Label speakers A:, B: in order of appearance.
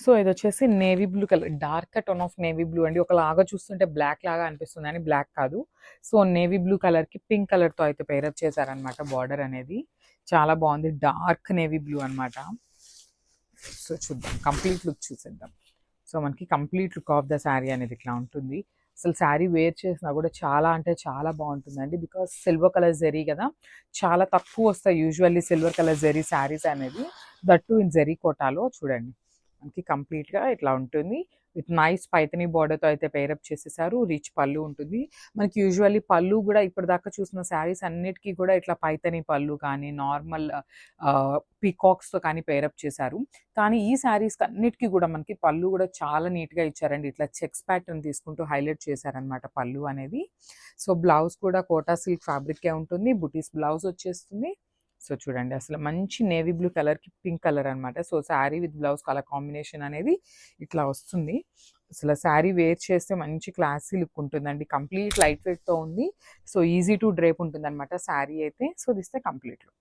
A: So ఇదొచ్చేసి navy blue colour, dark tone of navy blue అండి. ఒకలాగా చూస్తుంటే బ్లాక్ లాగా అనిపిస్తుంది కానీ బ్లాక్ కాదు. సో నేవీ బ్లూ కలర్కి పింక్ కలర్తో అయితే పేరప్ చేశారనమాట బార్డర్ అనేది. చాలా బాగుంది, డార్క్ నేవీ బ్లూ అనమాట. సో చూద్దాం, కంప్లీట్ లుక్ చూసేద్దాం. సో మనకి complete look of the sari అనేది ఇట్లా ఉంటుంది. అసలు శారీ వేర్ చేసినా కూడా చాలా అంటే చాలా బాగుంటుందండి. బికాస్ సిల్వర్ కలర్ జెరీ కదా, చాలా తక్కువ వస్తాయి usually silver colour zari saris అనేది, దట్టు ఇన్ జెరీ కోటాలో. చూడండి మనకి కంప్లీట్గా ఇట్లా ఉంటుంది. విత్ నైస్ పైతనీ బార్డర్తో అయితే పేరప్ చేసేసారు. రిచ్ పళ్ళు ఉంటుంది మనకి. యూజువల్లీ పళ్ళు కూడా ఇప్పటిదాకా చూసిన శారీస్ అన్నిటికీ కూడా ఇట్లా పైతనీ పళ్ళు కానీ నార్మల్ పీకాక్స్తో కానీ పేరప్ చేశారు. కానీ ఈ శారీస్ అన్నిటికీ కూడా మనకి పళ్ళు కూడా చాలా నీట్గా ఇచ్చారండి. ఇట్లా చెక్స్ ప్యాటర్న్ తీసుకుంటూ హైలైట్ చేశారనమాట పళ్ళు అనేది. సో బ్లౌజ్ కూడా కోటా సిల్క్ ఫ్యాబ్రిక్కే ఉంటుంది, బుటీస్ బ్లౌజ్ వచ్చేస్తుంది. సో చూడండి అసలు మంచి నేవీ బ్లూ కలర్కి పింక్ కలర్ అనమాట. So sari with blouse colour combination అనేది ఇట్లా వస్తుంది. అసలు శారీ వేర్ చేస్తే మంచి క్లాసీ లుక్ ఉంటుందండి. కంప్లీట్ లైట్ వెయిట్తో ఉంది. సో ఈజీ టు డ్రేప్ ఉంటుంది అనమాట శారీ అయితే. So this the complete look.